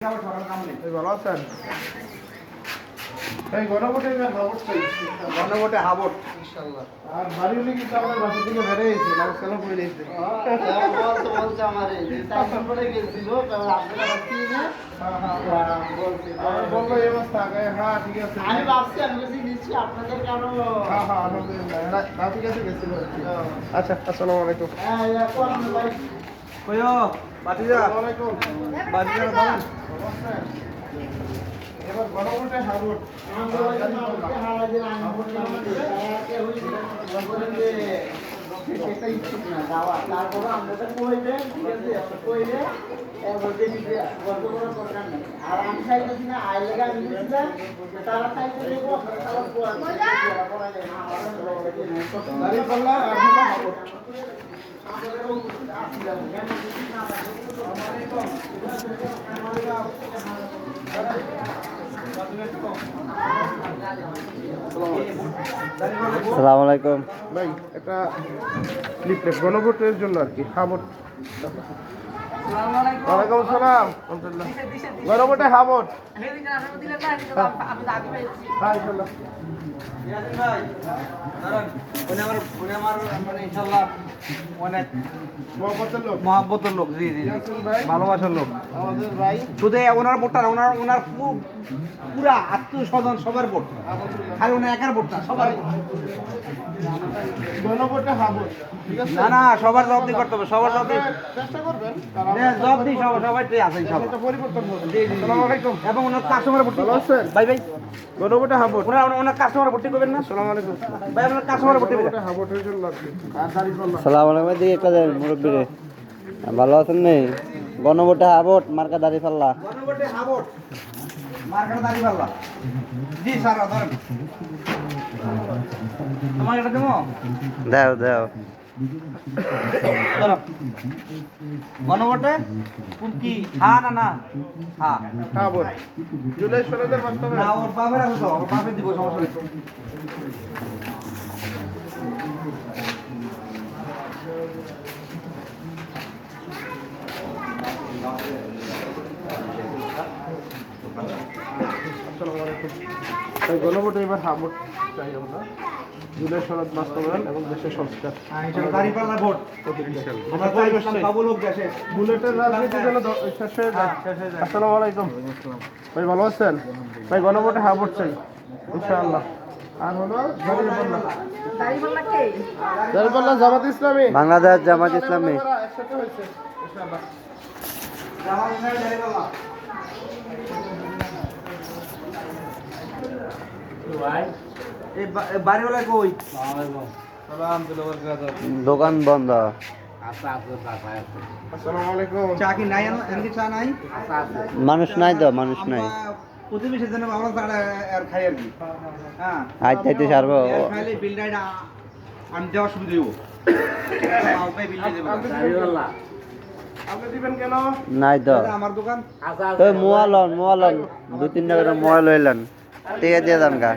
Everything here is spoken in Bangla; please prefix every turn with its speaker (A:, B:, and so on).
A: ভালো আছেন? এই গণভোটে হাবট ইনশাআল্লাহ। আর বাড়ি হলে কিন্তু আপনার বাসা থেকে বেড়ে গেছে, লাউ সালা করে দিয়েছে।
B: বলছে আমারে যে তারপর পরে গেছিল কারণ আপনারা কি না বলছে
A: বললো এই অবস্থা, হ্যাঁ ঠিক আছে।
B: আমি ভাবছি আমি বলছি নিশ্চয়ই আপনাদের কারো
A: হ্যাঁ হ্যাঁ আলহামদুলিল্লাহ, না ঠিক আছে গেছিল। আচ্ছা, আসসালামু আলাইকুম।
B: হ্যাঁ কোন ভাই
A: কইও বাতিজা, আসসালামু আলাইকুম। বাতিজা বলেন এবার গণভোটে হাবট
B: সেটা ইচ্ছুক না যাওয়া তারপরে আমরা তো কইলে ঠিক আছে কইলে বলতে দিতে গল্প করার দরকার নেই। আর আমি চাইতেছি না আই লেগে আমি দিয়েছিলাম তারা চাইতে দেবো তারা করা যায় না
A: দাঁড়িয়ে পাল্লা আর ঢাকা হাবট।
C: আসসালামু আলাইকুম
A: ভাই একটা লিফলেট গণভোটের জন্য আর কি হাবট। ওয়ালাইকুম আসসালাম। গণভোটে হাবট। হ্যাঁ ইনশাআল্লাহ। মহব্বতের লোক,
C: মহাব্বতের লোক, জি জি ভালোবাসার লোক।
A: আমাদের ভাই
C: শুধু ওনার ভোটটা না, ওনার পুরা আত্মীয় স্বজন সবার ভোট, খালি ওনার একার ভোট না, সবার ভোট।
A: গণভোটে হাবট, ঠিক আছে?
C: না না, সবার জবাবদি করতে হবে, সবার জবাবদি
A: চেষ্টা করবেন
C: জবাবদি সবাই আছে ইনশাআল্লাহ।
A: এটা পরিবর্তন হবে।
C: জি জি,
A: আসসালামু আলাইকুম।
C: এবং ওনার কাস্টমার ভর্তি
A: ভালো আছেন?
C: ভাই ভাই,
A: গণভোটে হাবট।
C: ওনার কাস্টমার ভর্তি করবেন না
A: আসসালামু আলাইকুম।
C: ভাই, আপনার কাস্টমার ভর্তি করবেন।
A: গণভোটে হাবটের জন্য আর কি। আর দাড়ি পাল্লা।
D: সালাম আলাইকুম দিকে একটা দেন মুরব্বী রে, ভালো আছেন নেই? গণভোটে হাবট মার্কা দাড়ি পাল্লা।
C: গণভোটে হাবট মার্কাটা দাঁড়িয়ে পাল্লা। জি স্যার, ধরেন তোমার এটা দেবো।
D: দেও দেও
C: ধরো গণভোটে কি হ্যাঁ না না হ্যাঁ
A: হাবট। জুলাই 16 বাস্তবে
C: না, ওর বাপের আছে তো, ওর বাপের দিব, সমস্যা নেই।
A: আসসালামু আলাইকুম। তাই গণভোটে এবার হাবট চাই আমরা। জুলাই 16 বাস্তবায়ন এবং দেশের সংস্কার।
C: দাঁড়িয়ে পাল্লা ভোট আমরা পরিবেশ বাবু লোক দেশে।
A: বুলেটের রাজনীতি যেন শেষ হয়ে যায়। আসসালামু আলাইকুম। ভাই ভালো আছেন? ভাই গণভোটে হাবট চাই ইনশাআল্লাহ। আর হলো দাঁড়িপাল্লা জামাত ইসলামী।
D: বাংলাদেশ জামাত ইসলামী।
A: একসাথে হয়েছে ইনশাআল্লাহ।
C: বাড়িওয়ালা কই?
D: দোকান বন্ধ।
A: আসসালামু আলাইকুম।
C: চা কি নাই? এমনি চা নাই?
D: মানুষ নাই তো, মানুষ নাই।
C: প্রতিবেশীর জন্য আমরা চা আর খাই আর কি। হ্যাঁ,
D: আজ খাইতে সারবো।
C: খাইলে বিলটা আমি দেওয়ার সুবিধা দেবো।
A: আপনি দিবেন কেন?
D: নাই তো।
C: আমার দোকান
D: তো মোয়া লন 2-3 টাকা মোয়া লইলেন, ঠিক আছে দিয়ে দেন গা।